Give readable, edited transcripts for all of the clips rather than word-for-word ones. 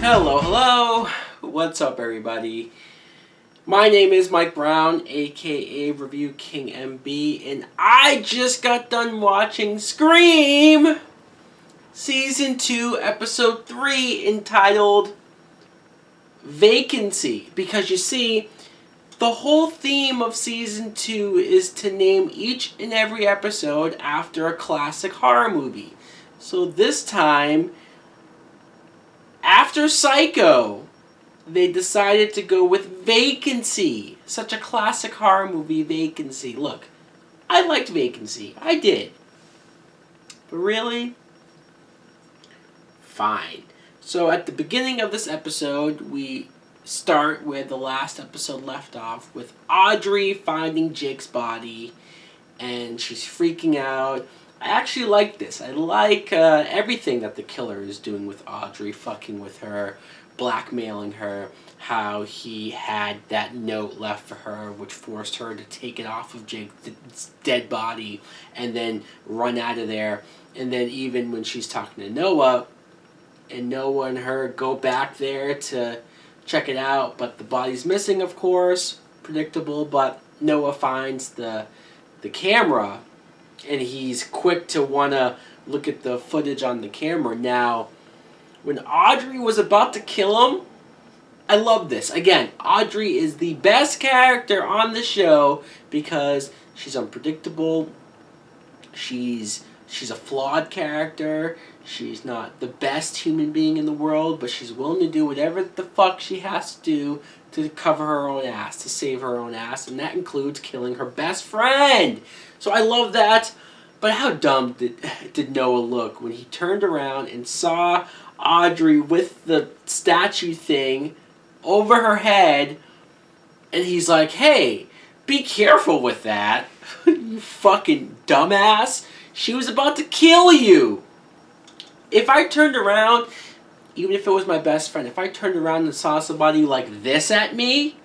Hello, hello! What's up, everybody? My name is Mike Brown, aka ReviewKingMB, and I just got done watching Scream! Season 2, Episode 3, entitled Vacancy. Because you see, the whole theme of Season 2 is to name each and every episode after a classic horror movie. So this time, after Psycho, they decided to go with Vacancy. Such a classic horror movie, Vacancy. Look, I liked Vacancy. I did. But really? Fine. So at the beginning of this episode, we start where the last episode left off, with Audrey finding Jake's body, and she's freaking out. I actually like this. I like everything that the killer is doing with Audrey, fucking with her, blackmailing her, how he had that note left for her, which forced her to take it off of Jake's dead body and then run out of there. And then even when she's talking to Noah, and Noah and her go back there to check it out, but the body's missing, of course. Predictable, but Noah finds the camera, and he's quick to want to look at the footage on the camera. Now, when Audrey was about to kill him, I love this. Again, Audrey is the best character on the show because she's unpredictable. She's a flawed character. She's not the best human being in the world, but she's willing to do whatever the fuck she has to do to cover her own ass, to save her own ass, and that includes killing her best friend. So I love that. But how dumb did Noah look when he turned around and saw Audrey with the statue thing over her head, and he's like, hey, be careful with that, you fucking dumbass. She was about to kill you. If I turned around, even if it was my best friend, if I turned around and saw somebody like this at me,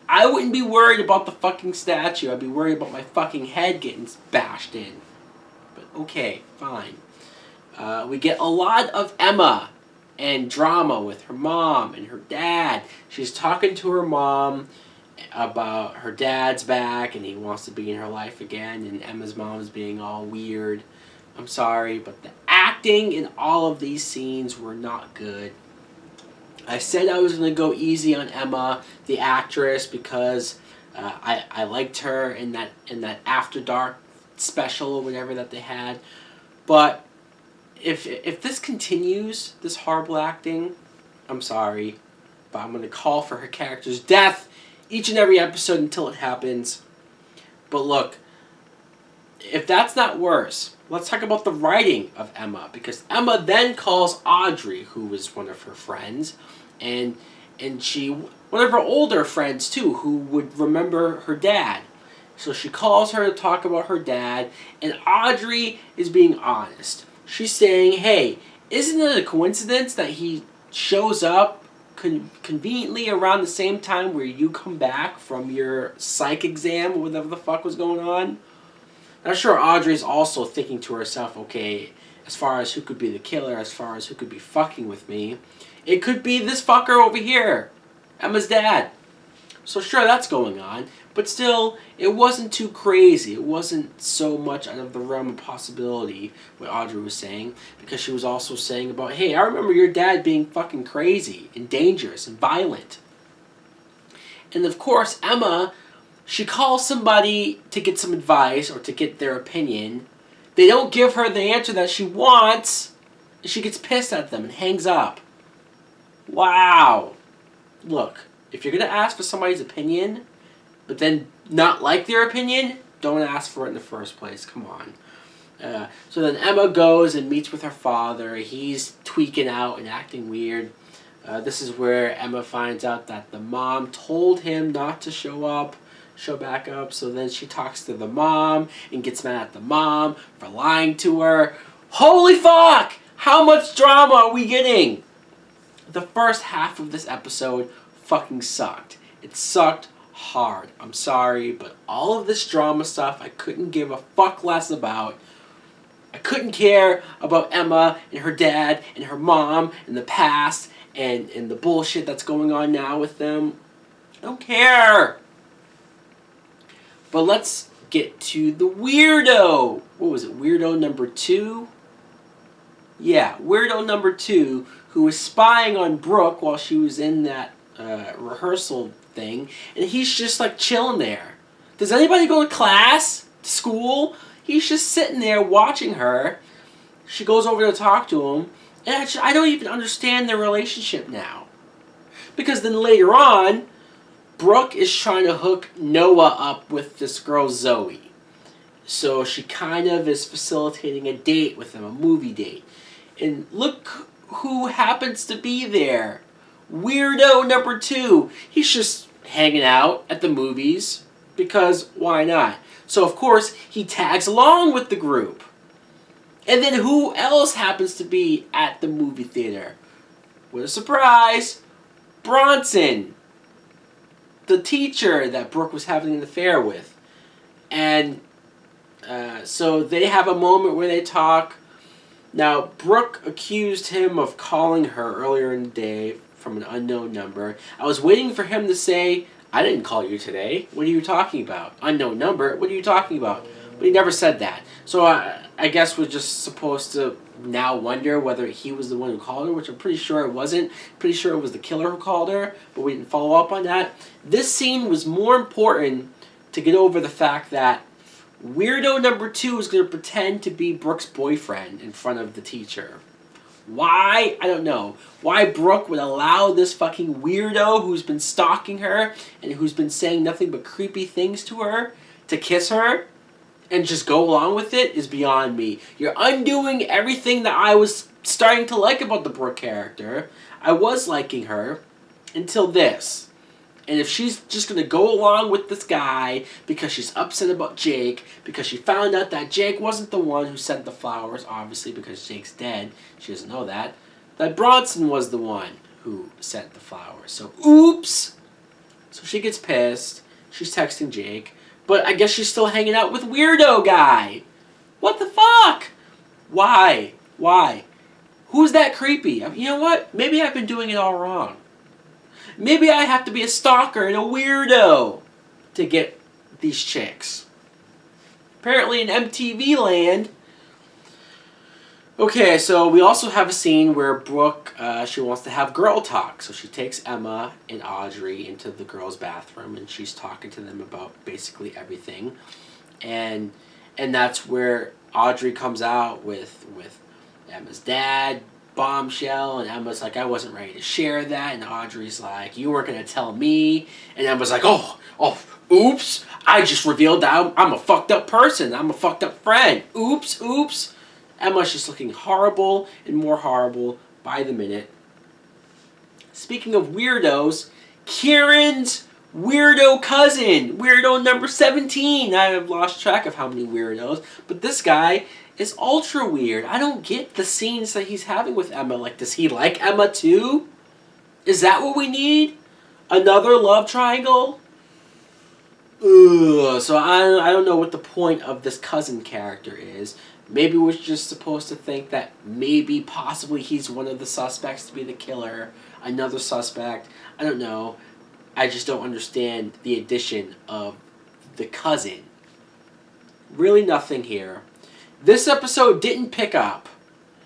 I wouldn't be worried about the fucking statue. I'd be worried about my fucking head getting bashed in. But okay, fine. We get a lot of Emma and drama with her mom and her dad. She's talking to her mom about her dad's back and he wants to be in her life again, and Emma's mom is being all weird. I'm sorry, but the acting in all of these scenes were not good. I said I was going to go easy on Emma, the actress, because I liked her in that After Dark special or whatever that they had. But if this continues, this horrible acting, I'm sorry, but I'm going to call for her character's death each and every episode until it happens. But look, if that's not worse, let's talk about the writing of Emma, because Emma then calls Audrey, who was one of her friends, and one of her older friends too, who would remember her dad. So she calls her to talk about her dad, and Audrey is being honest. She's saying, hey, isn't it a coincidence that he shows up conveniently around the same time where you come back from your psych exam or whatever the fuck was going on? I'm sure Audrey's also thinking to herself, okay, as far as who could be the killer, as far as who could be fucking with me, it could be this fucker over here, Emma's dad. So sure, that's going on, but still, it wasn't too crazy. It wasn't so much out of the realm of possibility, what Audrey was saying, because she was also saying about, hey, I remember your dad being fucking crazy and dangerous and violent. And of course, Emma, she calls somebody to get some advice or to get their opinion. They don't give her the answer that she wants, and she gets pissed at them and hangs up. Wow. Look, if you're going to ask for somebody's opinion, but then not like their opinion, don't ask for it in the first place. Come on. So then Emma goes and meets with her father. He's tweaking out and acting weird. This is where Emma finds out that the mom told him not to show back up. So then she talks to the mom and gets mad at the mom for lying to her. Holy fuck! How much drama are we getting? The first half of this episode fucking sucked. It sucked hard. I'm sorry, but all of this drama stuff I couldn't give a fuck less about. I couldn't care about Emma and her dad and her mom and the past and the bullshit that's going on now with them. I don't care. But let's get to the weirdo. What was it? Weirdo number 2? Yeah, weirdo number 2, who was spying on Brooke while she was in that rehearsal thing, and he's just like chilling there. Does anybody go to class, to school? He's just sitting there watching her. She goes over to talk to him, and I don't even understand their relationship now. Because then later on, Brooke is trying to hook Noah up with this girl Zoe. So she kind of is facilitating a date with him, a movie date. And look who happens to be there. Weirdo number 2. He's just hanging out at the movies because why not? So of course he tags along with the group. And then who else happens to be at the movie theater? What a surprise! Bronson, the teacher that Brooke was having an affair with. And so they have a moment where they talk. Now, Brooke accused him of calling her earlier in the day from an unknown number. I was waiting for him to say, I didn't call you today. What are you talking about? Unknown number? What are you talking about? But he never said that. So I guess we're just supposed to now wonder whether he was the one who called her, which I'm pretty sure it wasn't. Pretty sure it was the killer who called her, but we didn't follow up on that. This scene was more important to get over the fact that weirdo number 2 is going to pretend to be Brooke's boyfriend in front of the teacher. Why? I don't know. Why Brooke would allow this fucking weirdo who's been stalking her and who's been saying nothing but creepy things to her to kiss her and just go along with it is beyond me. You're undoing everything that I was starting to like about the Brooke character. I was liking her until this. And if she's just going to go along with this guy because she's upset about Jake, because she found out that Jake wasn't the one who sent the flowers, obviously because Jake's dead, she doesn't know that Bronson was the one who sent the flowers. So, oops! So she gets pissed. She's texting Jake. But I guess she's still hanging out with weirdo guy. What the fuck? Why? Why? Who's that creepy? You know what? Maybe I've been doing it all wrong. Maybe I have to be a stalker and a weirdo to get these chicks. Apparently in MTV land. Okay, so we also have a scene where Brooke, she wants to have girl talk. So she takes Emma and Audrey into the girls' bathroom and she's talking to them about basically everything. And that's where Audrey comes out with Emma's dad, bombshell, and Emma's like, I wasn't ready to share that, and Audrey's like, you weren't going to tell me, and Emma's like, oh, oops, I just revealed that I'm a fucked up person, I'm a fucked up friend, oops. Emma's just looking horrible and more horrible by the minute. Speaking of weirdos, Kieran's weirdo cousin, weirdo number 17, I have lost track of how many weirdos, but this guy is ultra weird. I don't get the scenes that he's having with Emma. Like, does he like Emma too? Is that what we need? Another love triangle? Ugh. So I don't know what the point of this cousin character is. Maybe we're just supposed to think that maybe, possibly, he's one of the suspects to be the killer. Another suspect. I don't know. I just don't understand the addition of the cousin. Really nothing here. This episode didn't pick up.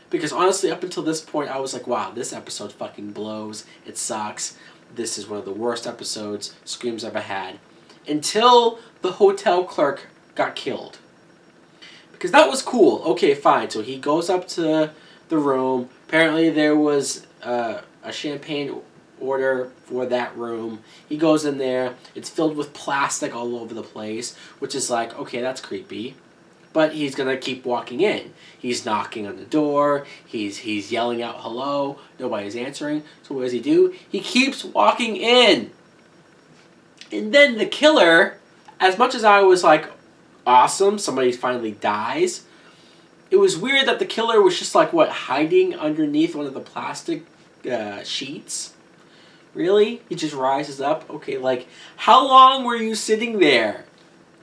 Because honestly, up until this point, I was like, wow, this episode fucking blows. It sucks. This is one of the worst episodes Scream's ever had. Until the hotel clerk got killed. Because that was cool. Okay, fine. So he goes up to the room. Apparently there was a champagne order for that room. He goes in there. It's filled with plastic all over the place. Which is like, okay, that's creepy. But he's going to keep walking in. He's knocking on the door. He's yelling out hello. Nobody's answering. So what does he do? He keeps walking in. And then the killer, as much as I was like, awesome, somebody finally dies, it was weird that the killer was just like, what, hiding underneath one of the plastic sheets? Really? He just rises up? Okay, like, how long were you sitting there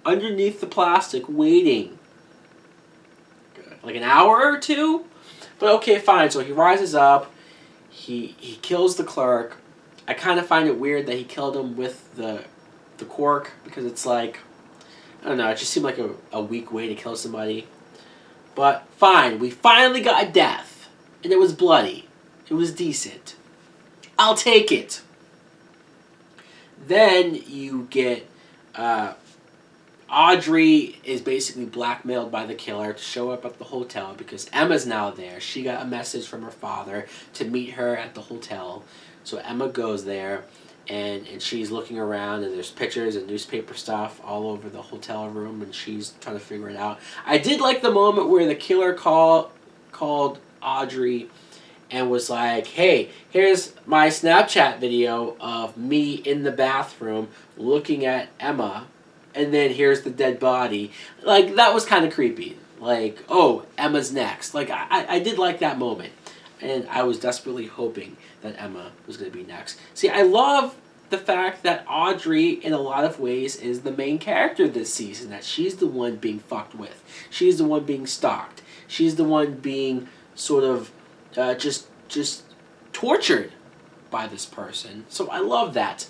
underneath the plastic waiting? Like an hour or two? But okay, fine. So he rises up. he kills the clerk. I kind of find it weird that he killed him with the cork, because it's like, I don't know, it just seemed like a weak way to kill somebody. But fine, we finally got a death, and it was bloody. It was decent. I'll take it. Then you get Audrey is basically blackmailed by the killer to show up at the hotel because Emma's now there. She got a message from her father to meet her at the hotel. So Emma goes there, and she's looking around, and there's pictures and newspaper stuff all over the hotel room, and she's trying to figure it out. I did like the moment where the killer called Audrey and was like, hey, here's my Snapchat video of me in the bathroom looking at Emma, and then here's the dead body. Like, that was kind of creepy. Like, oh, Emma's next. Like, I did like that moment. And I was desperately hoping that Emma was going to be next. See, I love the fact that Audrey, in a lot of ways, is the main character this season. That she's the one being fucked with. She's the one being stalked. She's the one being sort of just tortured by this person. So I love that.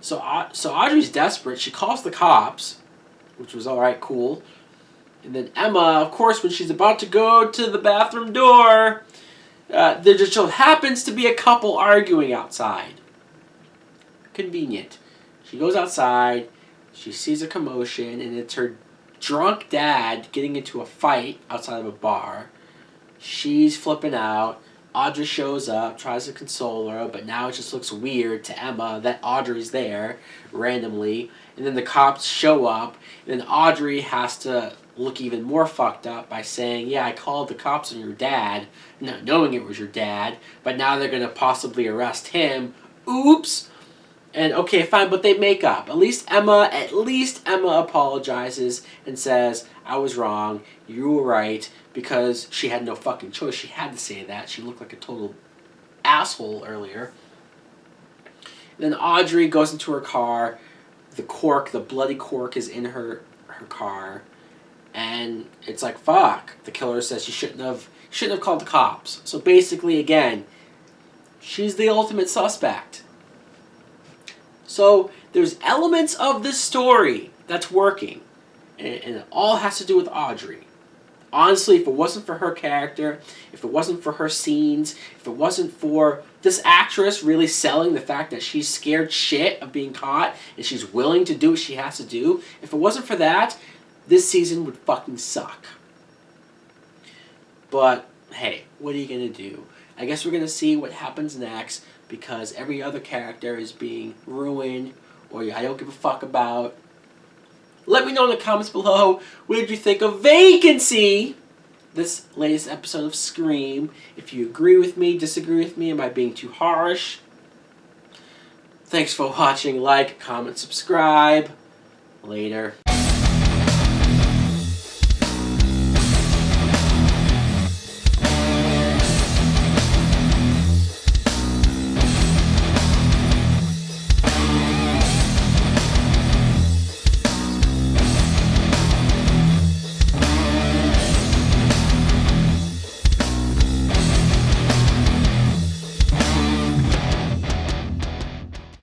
So Audrey's desperate. She calls the cops, which was alright, cool. And then Emma, of course, when she's about to go to the bathroom door, there just so happens to be a couple arguing outside. Convenient. She goes outside, she sees a commotion, and it's her drunk dad getting into a fight outside of a bar. She's flipping out. Audrey shows up, tries to console her, but now it just looks weird to Emma that Audrey's there randomly. And then the cops show up, and then Audrey has to look even more fucked up by saying, yeah, I called the cops on your dad, not knowing it was your dad, but now they're going to possibly arrest him. Oops! And okay, fine, but they make up. At least Emma apologizes and says, I was wrong, you were right, because she had no fucking choice. She had to say that. She looked like a total asshole earlier. And then Audrey goes into her car. The bloody cork is in her car. And it's like, fuck. The killer says she shouldn't have called the cops. So basically, again, she's the ultimate suspect. So there's elements of this story that's working. And it all has to do with Audrey. Honestly, if it wasn't for her character, if it wasn't for her scenes, if it wasn't for this actress really selling the fact that she's scared shit of being caught and she's willing to do what she has to do, if it wasn't for that, this season would fucking suck. But, hey, what are you going to do? I guess we're going to see what happens next, because every other character is being ruined or I don't give a fuck about. Let me know in the comments below, what did you think of Vacancy? This latest episode of Scream. If you agree with me, disagree with me, am I being too harsh? Thanks for watching. Like, comment, subscribe. Later.